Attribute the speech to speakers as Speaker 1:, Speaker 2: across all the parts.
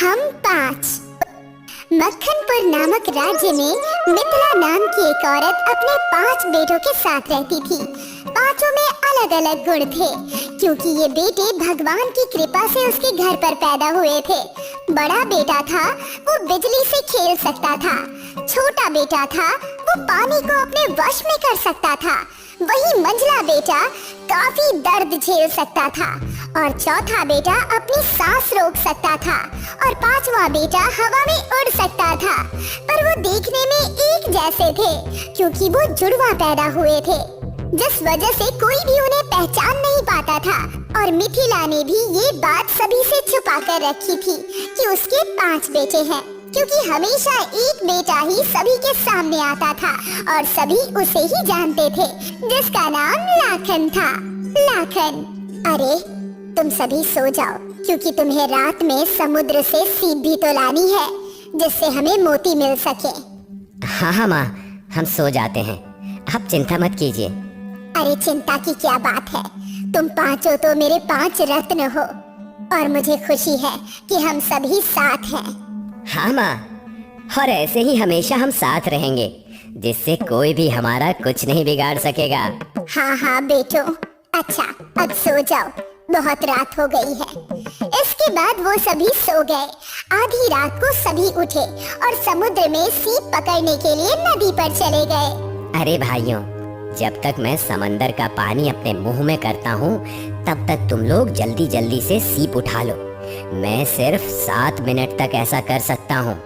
Speaker 1: हम 5। मक्खनपुर नामक राज्य में मिथिला नाम की एक औरत अपने 5 बेटों के साथ रहती थी। पांचों में अलग अलग गुण थे, क्योंकि ये बेटे भगवान की कृपा से उसके घर पर पैदा हुए थे। बड़ा बेटा था वो बिजली से खेल सकता था, छोटा बेटा था वो पानी को अपने वश में कर सकता था, वही मंझला बेटा काफी दर्द झेल सकता था और चौथा बेटा अपनी सांस रोक सकता था और पांचवा बेटा हवा में उड़ सकता था। पर वो देखने में एक जैसे थे, क्योंकि वो जुड़वा पैदा हुए थे, जिस वजह से कोई भी उन्हें पहचान नहीं पाता था। और मिथिला ने भी ये बात सभी से छुपा कर रखी थी कि उसके 5 बेटे हैं, क्योंकि हमेशा एक बेटा ही सभी के सामने आता था और सभी उसे ही जानते थे, जिसका नाम लाखन था। लाखन, अरे तुम सभी सो जाओ, क्योंकि तुम्हें रात में समुद्र से सीप भी तो लानी है, जिससे हमें मोती मिल सके।
Speaker 2: हाँ माँ, हम सो जाते हैं, आप चिंता मत कीजिए।
Speaker 1: अरे चिंता की क्या बात है, तुम पांचों तो मेरे 5 रत्न हो और मुझे खुशी है कि हम सभी साथ हैं।
Speaker 2: हाँ माँ, और ऐसे ही हमेशा हम साथ रहेंगे, जिससे कोई भी हमारा कुछ नहीं बिगाड़ सकेगा।
Speaker 1: हाँ हाँ बेटो, अच्छा अब सो जाओ, बहुत रात हो गई है। इसके बाद वो सभी सो गए। आधी रात को सभी उठे और समुद्र में सीप पकड़ने के लिए नदी पर चले गए।
Speaker 2: अरे भाइयों, जब तक मैं समंदर का पानी अपने मुंह में करता हूँ, तब तक तुम लोग जल्दी जल्दी से सीप उठा लो। मैं सिर्फ 7 मिनट तक ऐसा कर सकता हूँ।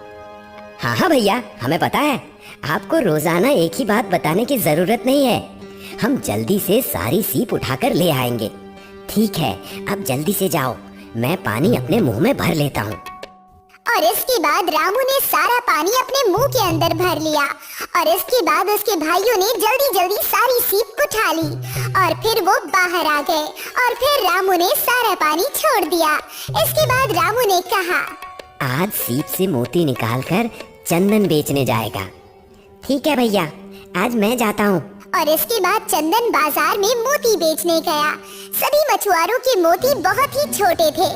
Speaker 2: हाँ भैया, हमें पता है, आपको रोजाना एक ही बात बताने की जरूरत नहीं है। हम जल्दी से सारी सीप उठाकर ले आएंगे। ठीक है, अब जल्दी से जाओ, मैं पानी अपने मुंह में भर लेता हूँ।
Speaker 1: और इसके बाद रामू ने सारा पानी अपने मुंह के अंदर भर लिया और इसके बाद उसके भाइयों ने जल्दी जल्दी सारी सीप उठा ली और फिर वो बाहर आ गए और फिर रामू ने सारा पानी छोड़ दिया। इसके बाद रामू ने कहा,
Speaker 2: आज सीप से मोती निकालकर चंदन बेचने जाएगा। ठीक है भैया, आज मैं जाता हूँ।
Speaker 1: और इसके बाद चंदन बाजार में मोती बेचने गया। सभी मछुआरों के मोती बहुत ही छोटे थे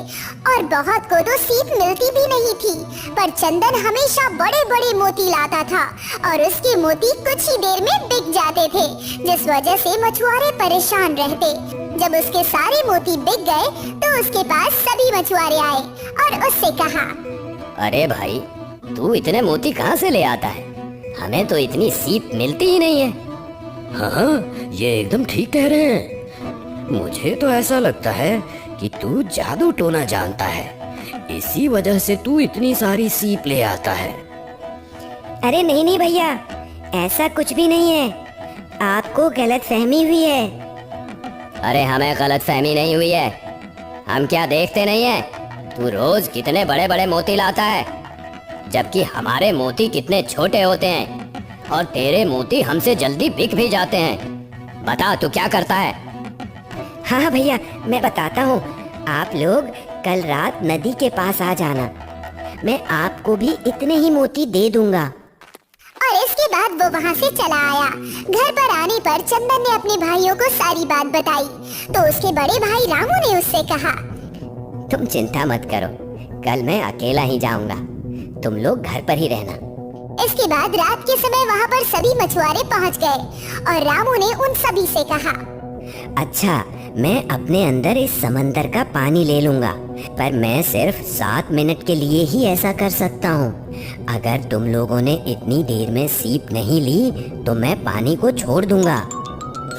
Speaker 1: और बहुत को तो सीप मिलती भी नहीं थी, पर चंदन हमेशा बड़े बड़े मोती लाता था और उसके मोती कुछ ही देर में बिक जाते थे, जिस वजह से मछुआरे परेशान रहते। जब उसके सारे मोती बिक गए तो उसके पास सभी मछुआरे आए और उससे कहा,
Speaker 2: अरे भाई, तू इतने मोती कहाँ से ले आता है? हमें तो इतनी सीप मिलती ही नहीं है।
Speaker 3: हाँ, ये एकदम ठीक कह रहे हैं। मुझे तो ऐसा लगता है कि तू जादू टोना जानता है, इसी वजह से तू इतनी सारी सीप ले आता है।
Speaker 2: अरे नहीं नहीं भैया, ऐसा कुछ भी नहीं है, आपको गलतफहमी हुई है। अरे हमें गलतफहमी नहीं हुई है, हम क्या देखते नहीं है? तू रोज कितने बड़े बड़े मोती लाता है, जबकि हमारे मोती कितने छोटे होते हैं और तेरे मोती हमसे जल्दी बिक भी जाते हैं। बता, तू क्या करता है? हाँ भैया, मैं बताता हूँ। आप लोग कल रात नदी के पास आ जाना, मैं आपको भी इतने ही मोती दे दूंगा।
Speaker 1: और इसके बाद वो वहाँ से चला आया। घर पर आने पर चंदन ने अपने भाइयों को सारी बात बताई तो उसके बड़े भाई रामू ने उससे कहा,
Speaker 2: तुम चिंता मत करो, कल मैं अकेला ही जाऊंगा, तुम लोग घर पर ही रहना।
Speaker 1: इसके बाद रात के समय वहाँ पर सभी मछुआरे पहुँच गए और रामू ने उन सभी से कहा,
Speaker 2: अच्छा, मैं अपने अंदर इस समंदर का पानी ले लूंगा, पर मैं सिर्फ 7 मिनट के लिए ही ऐसा कर सकता हूँ। अगर तुम लोगों ने इतनी देर में सीप नहीं ली तो मैं पानी को छोड़ दूंगा।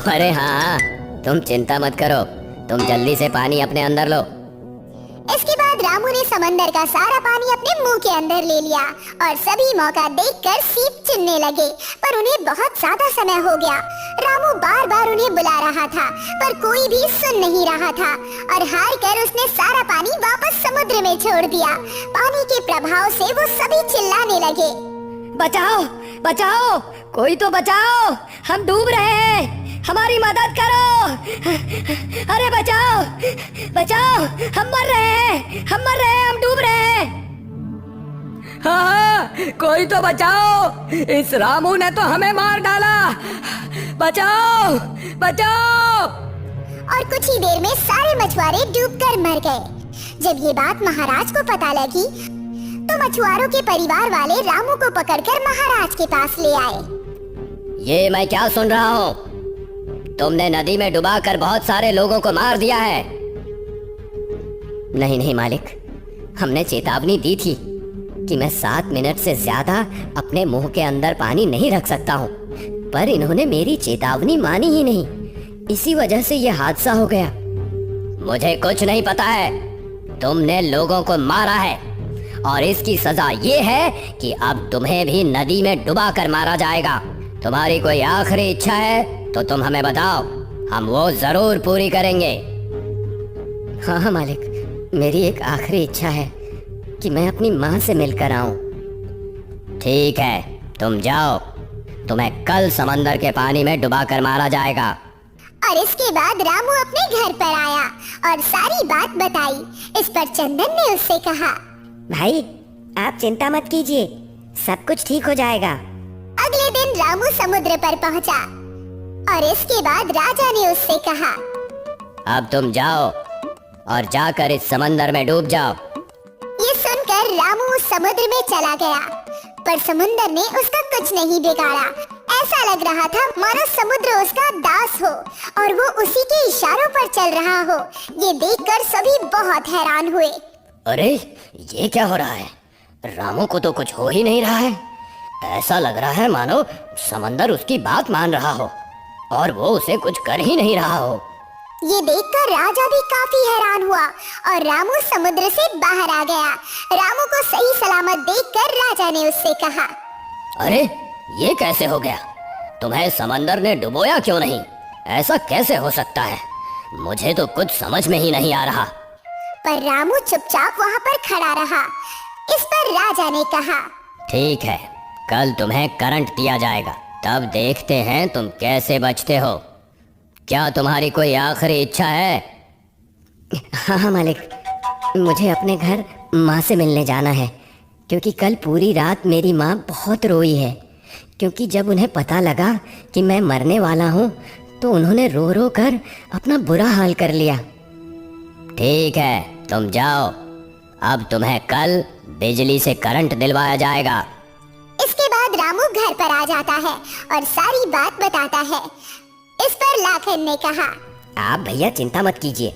Speaker 2: अरे हाँ, तुम चिंता मत करो, तुम जल्दी से पानी अपने अंदर लो।
Speaker 1: इसके बाद रामू ने समंदर का सारा पानी अपने मुंह के अंदर ले लिया और सभी मौका देखकर सीप चुनने लगे, पर उन्हें बहुत ज्यादा समय हो गया। रामू बार बार उन्हें बुला रहा था, पर कोई भी सुन नहीं रहा था और हार कर उसने सारा पानी वापस समुद्र में छोड़ दिया। पानी के प्रभाव से वो सभी चिल्लाने लगे,
Speaker 2: बचाओ बचाओ, कोई तो बचाओ, हम डूब रहे हैं, हमारी मदद करो। अरे बचाओ बचाओ, हम मर रहे हैं, हम मर रहे हैं, हम डूब रहे हैं।
Speaker 3: हाँ, कोई तो बचाओ, इस रामू ने तो हमें मार डाला, बचाओ बचाओ।
Speaker 1: और कुछ ही देर में सारे मछुआरे डूबकर मर गए। जब ये बात महाराज को पता लगी तो मछुआरों के परिवार वाले रामू को पकड़कर महाराज के पास ले आए।
Speaker 2: ये मैं क्या सुन रहा हूँ? तुमने नदी में डुबाकर बहुत सारे लोगों को मार दिया है। नहीं नहीं मालिक, हमने चेतावनी दी थी कि मैं 7 मिनट से ज्यादा अपने मुंह के अंदर पानी नहीं रख सकता हूँ, पर इन्होंने मेरी चेतावनी मानी ही नहीं। इसी वजह से यह हादसा हो गया। मुझे कुछ नहीं पता है, तुमने लोगों को मारा है और इसकी सजा ये है कि अब तुम्हें भी नदी में डुबा कर मारा जाएगा। तुम्हारी कोई आखिरी इच्छा है तो तुम हमें बताओ, हम वो जरूर पूरी करेंगे। हाँ हाँ मालिक, मेरी एक आखिरी इच्छा है कि मैं अपनी माँ से मिलकर आऊं। ठीक है, तुम जाओ, तुम्हें कल समंदर के पानी में डुबा कर मारा जाएगा।
Speaker 1: और इसके बाद रामू अपने घर पर आया और सारी बात बताई। इस पर चंदन ने उससे कहा,
Speaker 2: भाई आप चिंता मत कीजिए, सब कुछ ठीक हो जाएगा।
Speaker 1: अगले दिन रामू समुद्र पर पहुंचा और इसके बाद राजा ने उससे कहा,
Speaker 2: अब तुम जाओ और जाकर इस समंदर में डूब जाओ।
Speaker 1: ये सुनकर रामू समुद्र में चला गया, पर समुद्र ने उसका कुछ नहीं बिगाड़ा। ऐसा लग रहा था मानो समुद्र उसका दास हो और वो उसी के इशारों पर चल रहा हो। ये देखकर सभी बहुत हैरान हुए।
Speaker 2: अरे ये क्या हो रहा है? रामू को तो कुछ हो ही नहीं रहा है। ऐसा लग रहा है मानो समंदर उसकी बात मान रहा हो और वो उसे कुछ कर ही नहीं रहा हो।
Speaker 1: ये देखकर राजा भी काफी हैरान हुआ और रामू समुद्र से बाहर आ गया। रामू को सही सलामत देखकर राजा ने उससे कहा,
Speaker 2: अरे ये कैसे हो गया? तुम्हें समंदर ने डुबोया क्यों नहीं? ऐसा कैसे हो सकता है? मुझे तो कुछ समझ में ही नहीं आ रहा।
Speaker 1: पर रामू चुपचाप वहाँ पर खड़ा रहा। इस पर राजा ने कहा,
Speaker 2: ठीक है, कल तुम्हें करंट दिया जाएगा, तब देखते हैं तुम कैसे बचते हो। क्या तुम्हारी कोई आखिरी इच्छा है? हाँ मालिक, मुझे अपने घर माँ से मिलने जाना है, क्योंकि कल पूरी रात मेरी माँ बहुत रोई है। क्योंकि जब उन्हें पता लगा कि मैं मरने वाला हूँ तो उन्होंने रो रो कर अपना बुरा हाल कर लिया। ठीक है, तुम जाओ, अब तुम्हें कल बिजली से करंट दिलवाया जाएगा।
Speaker 1: इसके बाद रामू घर पर आ जाता है और सारी बात बताता है। इस पर लाखन ने कहा,
Speaker 2: आप भैया चिंता मत कीजिए,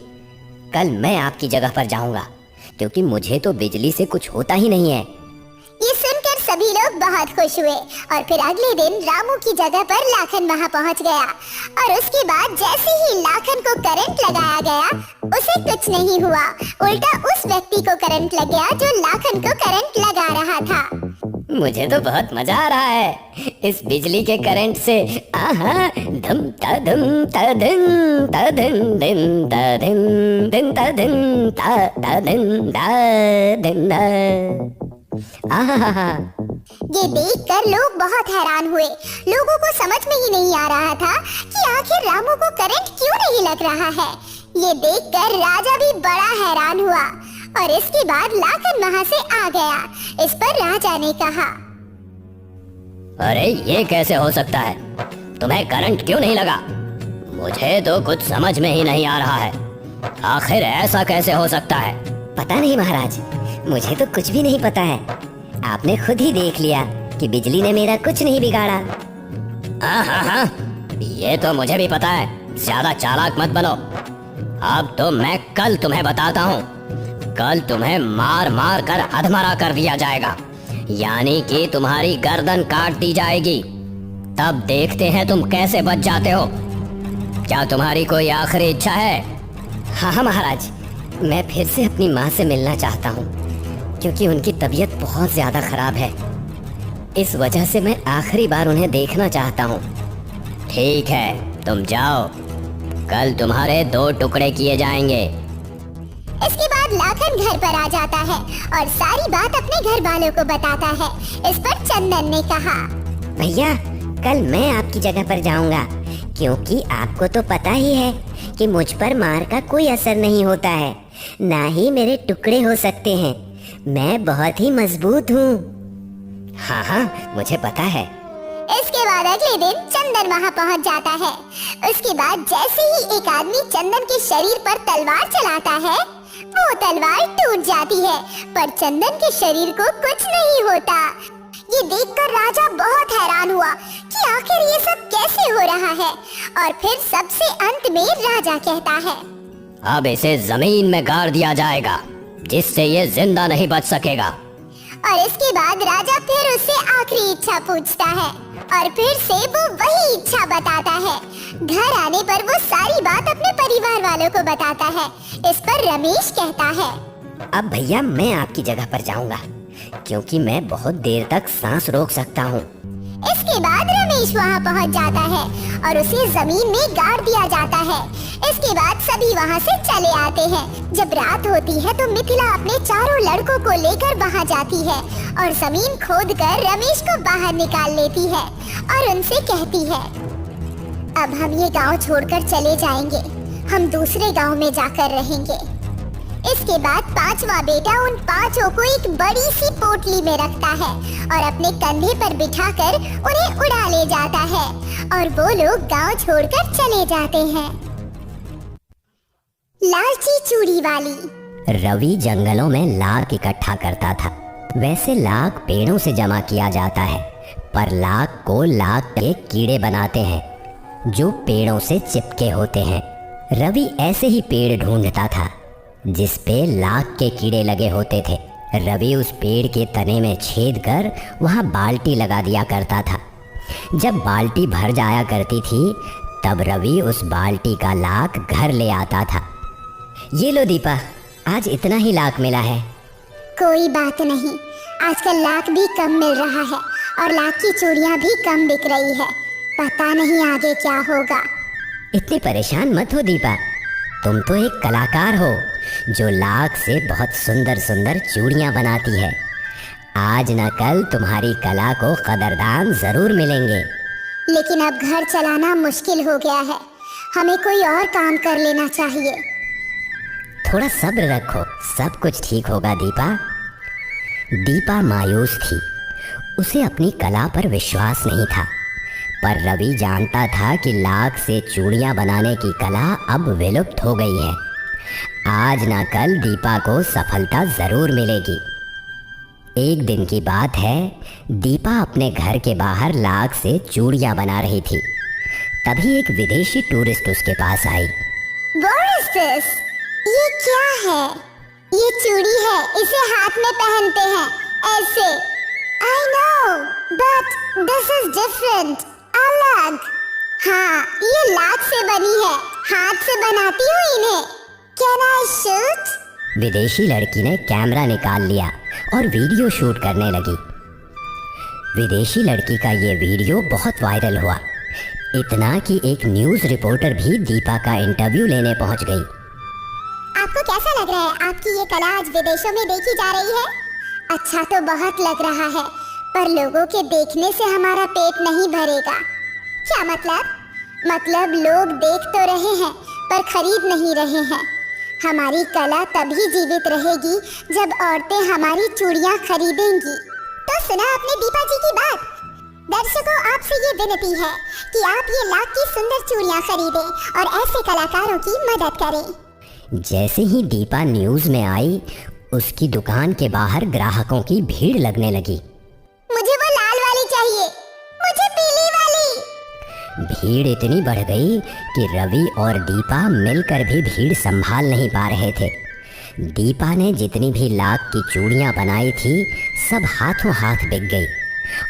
Speaker 2: कल मैं आपकी जगह पर जाऊंगा, क्योंकि मुझे तो बिजली से कुछ होता ही नहीं है।
Speaker 1: ये सुनकर सभी लोग बहुत खुश हुए और फिर अगले दिन रामू की जगह पर लाखन वहाँ पहुँच गया। और उसके बाद जैसे ही लाखन को करंट लगाया गया, उसे कुछ नहीं हुआ, उल्टा उस व्यक्ति को करंट लग गया जो लाखन को करंट लगा रहा था।
Speaker 2: मुझे तो बहुत मजा आ रहा है इस बिजली के करंट से। आहा, धम ता धम ता धम ता धम धम ता धम धम ता धम ता ता धम ता धम ता। आहा,
Speaker 1: ये देखकर लोग बहुत हैरान हुए। लोगों को समझ में ही नहीं आ रहा था कि आखिर रामू को करंट क्यों नहीं लग रहा है। ये देखकर राजा भी बड़ा हैरान हुआ और इसके बाद लाखन वहाँ से आ गया। इस पर राजा ने कहा,
Speaker 2: अरे ये कैसे हो सकता है? तुम्हें करंट क्यों नहीं लगा? मुझे तो कुछ समझ में ही नहीं आ रहा है। आखिर ऐसा कैसे हो सकता है? पता नहीं महाराज, मुझे तो कुछ भी नहीं पता है। आपने खुद ही देख लिया कि बिजली ने मेरा कुछ नहीं बिगाड़ा। हाँ, ये तो मुझे भी पता है, ज्यादा चालाक मत बनो। अब तो मैं कल तुम्हें बताता हूँ। कल तुम्हें मार मार कर अधमरा कर दिया जाएगा, यानी कि तुम्हारी गर्दन काट दी जाएगी। तब देखते हैं तुम कैसे बच जाते हो। क्या तुम्हारी कोई आखिरी इच्छा है? हाँ महाराज, मैं फिर से अपनी माँ से मिलना चाहता हूँ, क्योंकि उनकी तबीयत बहुत ज्यादा खराब है। इस वजह से मैं आखिरी बार उन्हें देखना चाहता हूँ। ठीक है, तुम जाओ, कल तुम्हारे 2 टुकड़े किए जाएंगे।
Speaker 1: इसके बाद लाखन घर पर आ जाता है और सारी बात अपने घर वालों को बताता है। इस पर चंदन ने कहा,
Speaker 2: भैया कल मैं आपकी जगह पर जाऊंगा, क्योंकि आपको तो पता ही है कि मुझ पर मार का कोई असर नहीं होता है, ना ही मेरे टुकड़े हो सकते हैं। मैं बहुत ही मजबूत हूँ। हाँ, मुझे पता है।
Speaker 1: इसके बाद अगले दिन चंदन वहाँ पहुँच जाता है। उसके बाद जैसे ही एक आदमी चंदन के शरीर पर तलवार चलाता है, वो तलवार टूट जाती है, पर चंदन के शरीर को कुछ नहीं होता। ये देखकर राजा बहुत हैरान हुआ कि आखिर ये सब कैसे हो रहा है। और फिर सबसे अंत में राजा कहता है,
Speaker 2: अब इसे जमीन में गाड़ दिया जाएगा, जिससे ये जिंदा नहीं बच सकेगा।
Speaker 1: और इसके बाद राजा फिर उससे आखिरी इच्छा पूछता है और फिर से वो वही इच्छा बताता है। घर आने पर वो सारी बात अपने परिवार वालों को बताता है। इस पर रमेश कहता है,
Speaker 2: अब भैया मैं आपकी जगह पर जाऊंगा, क्योंकि मैं बहुत देर तक सांस रोक सकता हूँ।
Speaker 1: इसके बाद रमेश वहाँ पहुँच जाता है और उसे जमीन में गाड़ दिया जाता है। इसके बाद सभी वहाँ से चले आते हैं। जब रात होती है तो मिथिला अपने चारों लड़कों को लेकर वहाँ जाती है और जमीन खोदकर रमेश को बाहर निकाल लेती है और उनसे कहती है, अब हम ये गांव छोड़कर चले जाएंगे, हम दूसरे गांव में जाकर रहेंगे। इसके बाद पांचवा बेटा उन पांचों को एक बड़ी सी पोटली में रखता है और अपने कंधे पर बिठाकर उन्हें उड़ा ले जाता है और वो लोग गांव छोड़कर चले जाते हैं। लालची चूड़ी वाली।
Speaker 2: रवि जंगलों में लाख इकट्ठा करता था। वैसे लाख पेड़ों से जमा किया जाता है, पर लाख को लाख के कीड़े बनाते हैं जो पेड़ों से चिपके होते हैं। रवि ऐसे ही पेड़ ढूंढता था जिस पे लाख के कीड़े लगे होते थे। रवि उस पेड़ के तने में छेद कर वहाँ बाल्टी लगा दिया करता था। जब बाल्टी भर जाया करती थी तब रवि उस बाल्टी का लाख घर ले आता था। ये लो दीपा, आज इतना ही लाख मिला है।
Speaker 1: कोई बात नहीं, आजकल लाख भी कम मिल रहा है और लाख की चूड़ियाँ भी कम बिक रही है। पता नहीं आगे क्या होगा।
Speaker 2: इतनी परेशान मत हो दीपा, तुम तो एक कलाकार हो जो लाख से बहुत सुंदर सुंदर चूड़ियाँ बनाती है। आज न कल तुम्हारी कला को कदरदान जरूर मिलेंगे।
Speaker 1: लेकिन अब घर चलाना मुश्किल हो गया है, हमें कोई और काम कर लेना चाहिए।
Speaker 2: थोड़ा सब्र रखो, सब कुछ ठीक होगा दीपा। दीपा मायूस थी, उसे अपनी कला पर विश्वास नहीं था। पर रवि जानता था कि लाख से चूड़ियाँ बनाने की कला अब विलुप्त हो गई है। आज ना कल दीपा को सफलता जरूर मिलेगी। एक दिन की बात है, दीपा अपने घर के बाहर लाख से चूड़ियाँ बना रही थी। तभी एक विदेशी टूरिस्ट उसके पास आई।
Speaker 1: What is this? ये क्या है? ये चूड़ी है, इसे हाथ में पहनते हैं ऐसे। I know, but this is different. अलग। हाँ, ये लाख से बनी है, हाथ से बनाती हूँ इन्हें। Can I shoot?
Speaker 2: विदेशी लड़की ने कैमरा निकाल लिया और वीडियो शूट करने लगी। विदेशी लड़की का ये वीडियो बहुत वायरल हुआ, इतना कि एक न्यूज़ रिपोर्टर भी दीपा का इंटरव्यू लेने पहुंच गई।
Speaker 1: आपको कैसा लग रहा है? आपकी ये कला आज विदेशों में देखी जा रही है। अच्छा तो बहुत लग रहा है, पर लोगों के देखने से हमारा पेट नहीं भरेगा। क्या मतलब? मतलब लोग देख तो रहे हैं पर खरीद नहीं रहे हैं। हमारी कला तभी जीवित रहेगी जब औरतें हमारी चूड़ियाँ खरीदेंगी। तो सुना आपने दीपा जी की बात। दर्शकों, आपसे ये विनती है कि आप ये लाख की सुंदर चूड़ियाँ खरीदें और ऐसे कलाकारों की मदद करें।
Speaker 2: जैसे ही दीपा न्यूज़ में आई, उसकी दुकान के बाहर ग्राहकों की भीड़ लगने लगी।
Speaker 1: मुझे वो लाल वाली चाहिए, मुझे पीली वाली।
Speaker 2: भीड़ इतनी बढ़ गई कि रवि और दीपा मिलकर भी भीड़ संभाल नहीं पा रहे थे। दीपा ने जितनी भी लाख की चूड़ियाँ बनाई थी सब हाथों हाथ बिक गई,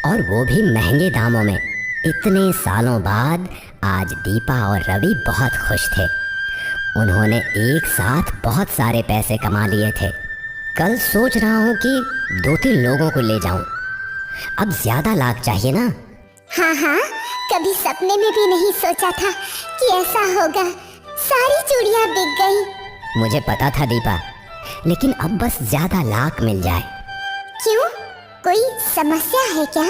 Speaker 2: और वो भी महंगे दामों में। इतने सालों बाद आज दीपा और रवि बहुत खुश थे। उन्होंने एक साथ बहुत सारे पैसे कमा लिए थे। कल सोच रहा हूँ कि 2-3 लोगों को ले जाऊं। अब ज्यादा लाख चाहिए ना।
Speaker 1: हाँ हाँ, कभी सपने में भी नहीं सोचा था कि ऐसा होगा। सारी चूड़ियाँ बिक गई।
Speaker 2: मुझे पता था दीपा, लेकिन अब बस ज्यादा लाख मिल जाए।
Speaker 1: क्यों? कोई समस्या है क्या?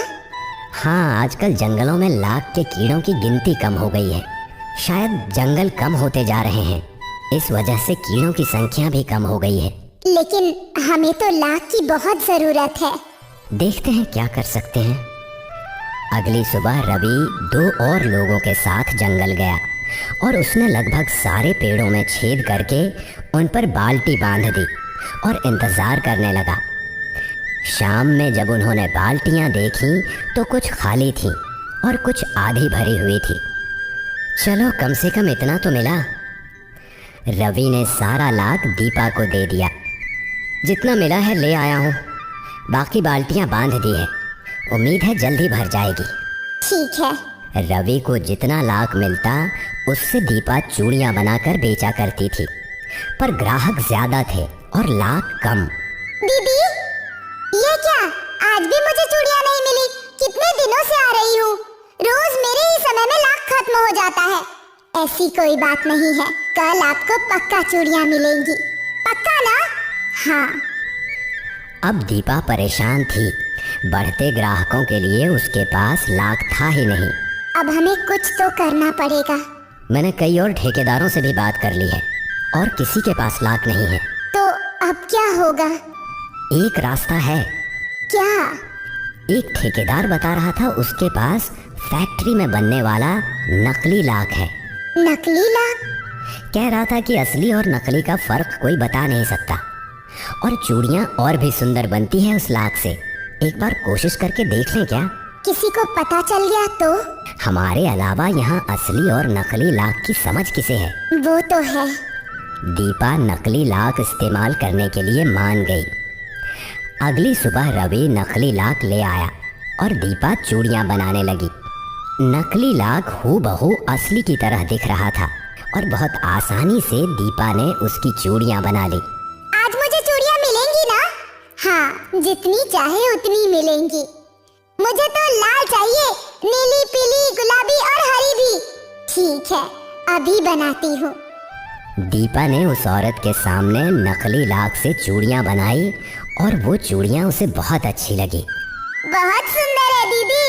Speaker 2: हाँ, आजकल जंगलों में लाख के कीड़ों की गिनती कम हो गई है। शायद जंगल कम होते जा रहे हैं, इस वजह से कीड़ों की संख्या भी कम हो गई है।
Speaker 1: लेकिन हमें तो लाख की बहुत जरूरत है।
Speaker 2: देखते हैं क्या कर सकते हैं। अगली सुबह रवि 2 और लोगों के साथ जंगल गया और उसने लगभग सारे पेड़ों में छेद करके उन पर बाल्टी बांध दी और इंतजार करने लगा। शाम में जब उन्होंने बाल्टियां देखी तो कुछ खाली थीं और कुछ आधी भरी हुई थी। चलो कम से कम इतना तो मिला। रवि ने सारा लाख दीपा को दे दिया। जितना मिला है ले आया हूँ, बाकी बाल्टियां बांध दी है, उम्मीद है जल्दी भर जाएगी।
Speaker 1: ठीक है।
Speaker 2: रवि को जितना लाख मिलता उससे दीपा चूड़ियां बनाकर बेचा करती थी, पर ग्राहक ज्यादा थे और लाख कम।
Speaker 1: दीदी, ये क्या? आज भी मुझे चूड़ियां नहीं मिली। कितने दिनों से आ रही हूँ, रोज मेरे ही समय में लाख खत्म हो जाता है। ऐसी कोई बात नहीं है, कल आपको पक्का चूड़ियां मिलेंगी। पक्का ना? हाँ।
Speaker 2: अब दीपा परेशान थी। बढ़ते ग्राहकों के लिए उसके पास लाख था ही नहीं।
Speaker 1: अब हमें कुछ तो करना पड़ेगा।
Speaker 2: मैंने कई और ठेकेदारों से भी बात कर ली है और किसी के पास लाख नहीं है।
Speaker 1: तो अब क्या होगा?
Speaker 2: एक रास्ता है।
Speaker 1: क्या?
Speaker 2: एक ठेकेदार बता रहा था उसके पास फैक्ट्री में बनने वाला नकली लाख है।
Speaker 1: नकली लाख?
Speaker 2: कह रहा था कि असली और नकली का फर्क कोई बता नहीं सकता और चूड़ियां और भी सुंदर बनती हैं उस लाख से। एक बार कोशिश करके देख लें क्या?
Speaker 1: किसी को पता चल गया तो?
Speaker 2: हमारे अलावा यहाँ असली और नकली लाख की समझ किसे है?
Speaker 1: वो तो है।
Speaker 2: दीपा नकली लाख इस्तेमाल करने के लिए मान गई। अगली सुबह रवि नकली लाख ले आया और दीपा चूड़ियां बनाने लगी। नकली लाख हूबहू असली की तरह दिख रहा था और बहुत आसानी से दीपा ने उसकी चूड़ियां बना ली।
Speaker 1: आज मुझे चूड़ियां मिलेंगी ना? हाँ, जितनी चाहे उतनी मिलेंगी। मुझे तो लाल चाहिए, नीली, पीली, गुलाबी और हरी भी। ठीक है, अभी बनाती हूँ।
Speaker 2: दीपा ने उस औरत के सामने नकली लाख से चूड़ियां बनाई और वो चूड़ियां उसे बहुत अच्छी लगी।
Speaker 1: बहुत सुंदर है दीदी।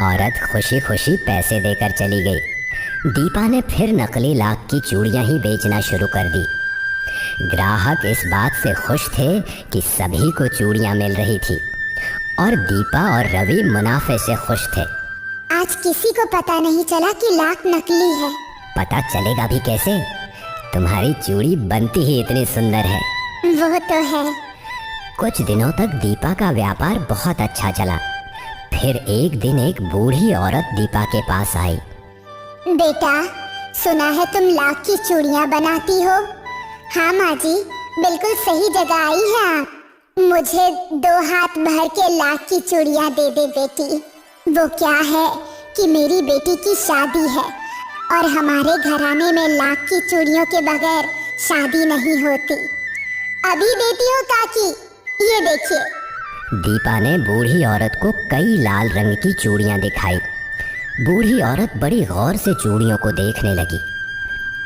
Speaker 2: औरत खुशी खुशी पैसे देकर चली गई। दीपा ने फिर नकली लाख की चूड़ियां ही बेचना शुरू कर दी। ग्राहक इस बात से खुश थे कि सभी को चूड़ियां मिल रही थी और दीपा और रवि मुनाफे से खुश थे।
Speaker 1: आज किसी को पता नहीं चला कि लाख नकली है।
Speaker 2: पता चलेगा भी कैसे? तुम्हारी चूड़ी बनती ही इतनी सुंदर है।
Speaker 1: वो तो है।
Speaker 2: कुछ दिनों तक दीपा का व्यापार बहुत अच्छा चला। फिर एक दिन एक बूढ़ी औरत दीपा के पास आई।
Speaker 1: बेटा, सुना है तुम लाख की चूड़ियां बनाती हो। हाँ माँ जी, बिल्कुल सही जगह आई है आप। मुझे 2 हाथ भर के लाख की चूड़ियां दे दे बेटी। वो क्या है कि मेरी बेटी की शादी है और हमारे घराने में लाख की चूड़ियों के बगैर शादी नहीं होती। अभी देती हूँ काकी, ये देखिए।
Speaker 2: दीपा ने बूढ़ी औरत को कई लाल रंग की चूड़ियां दिखाई। बूढ़ी औरत बड़ी गौर से चूड़ियों को देखने लगी।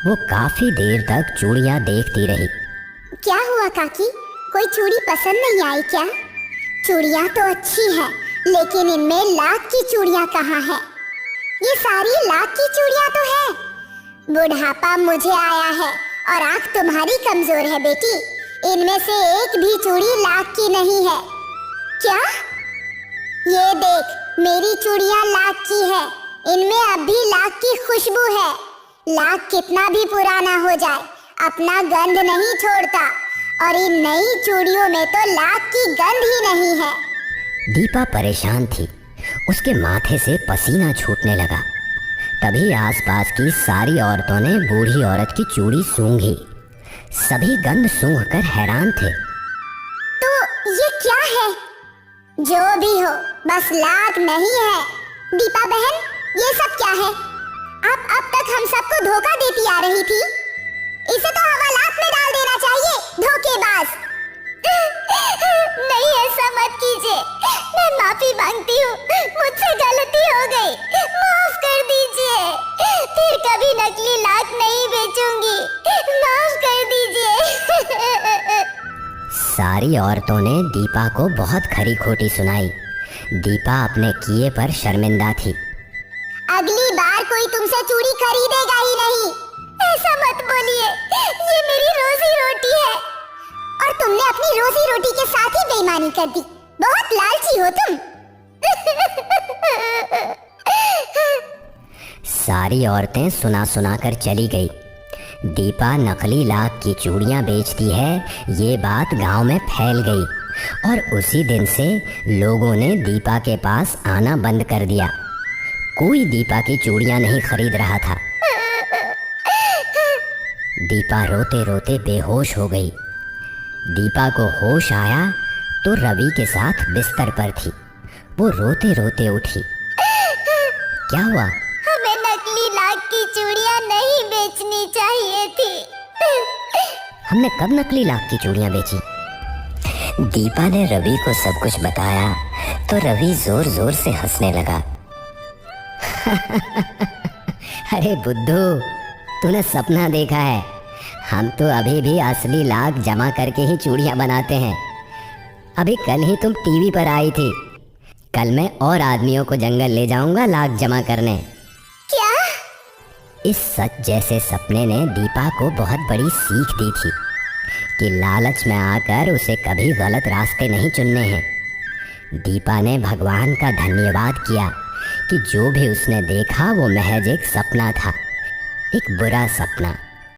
Speaker 2: वो काफी देर तक चूड़ियां देखती रही।
Speaker 1: क्या हुआ काकी, कोई चूड़ी पसंद नहीं आई क्या? चूड़ियां तो अच्छी हैं, लेकिन इनमें लाख की चूड़ियां कहाँ है? ये सारी लाख की चूड़ियां तो है। बुढ़ापा मुझे आया है और आंख तुम्हारी कमजोर है बेटी। इनमें से एक भी चूड़ी लाख की नहीं है। क्या? ये देख, मेरी चूड़ियां लाख की है। इनमें अब भी लाख की खुशबू है। लाख कितना भी पुराना हो जाए, अपना गंध नहीं छोड़ता और इन नई चूड़ियों में तो लाख की गंध ही नहीं है।
Speaker 2: दीपा परेशान थी। उसके माथे से पसीना छूटने लगा। तभी आसपास की सारी औरतों ने बूढ़ी औरत की चूड़ी सूंघी। सभी गंध सूंघकर हैरान थे।
Speaker 1: तो ये क्या है? जो भी हो, बस लाख नहीं है। दीपा बहन, ये सब क्या है? आप अब तक हम सबको धोखा देती आ रही थी। इसे तो हवालात में डाल देना चाहिए, धोखेबाज। नहीं, ऐसा मत कीजिए। मैं माफी मांगती हूँ, मुझसे गलती हो गई, माफ कर दीजिए। फिर कभी नकली लाख नहीं बेचूंगी, माफ कर दीजिए।
Speaker 2: सारी औरतों ने दीपा को बहुत खरी खोटी सुनाई। दीपा अपने किए पर शर्मिंदा थी।
Speaker 1: अगली बार कोई तुमसे चूड़ी खरीदेगा ही नहीं। ऐसा मत बोलिए, ये मेरी रोजी रोटी है। और तुमने अपनी रोजी रोटी के साथ ही बेईमानी कर दी। बहुत लालची हो तुम।
Speaker 2: सारी औरतें सुना सुना कर चली गई। दीपा नकली लाख की चूड़ियाँ बेचती है, ये बात गांव में फैल गई और उसी दिन से लोगों ने दीपा के पास आना बंद कर दिया। कोई दीपा की चूड़ियाँ नहीं खरीद रहा था। दीपा रोते रोते बेहोश हो गई। दीपा को होश आया तो रवि के साथ बिस्तर पर थी। वो रोते रोते उठी। क्या हुआ?
Speaker 1: हमें नकली लाख की चूड़ियां नहीं बेचनी चाहिए थी।
Speaker 2: हमने कब नकली लाख की चूड़ियां बेची? दीपा ने रवि को सब कुछ बताया तो रवि जोर जोर से हंसने लगा। अरे बुद्धू, तूने सपना देखा है। हम तो अभी भी असली लाख जमा करके ही चूड़ियां बनाते हैं। अभी कल ही तुम टीवी पर आई थी। कल मैं और आदमियों को जंगल ले जाऊंगा लाख जमा करने।
Speaker 1: क्या?
Speaker 2: इस सच जैसे सपने ने दीपा को बहुत बड़ी सीख दी थी कि लालच में आकर उसे कभी गलत रास्ते नहीं चुनने हैं। दीपा ने भगवान का धन्यवाद किया कि जो भी उसने देखा वो महज एक सपना था, एक बुरा सपना।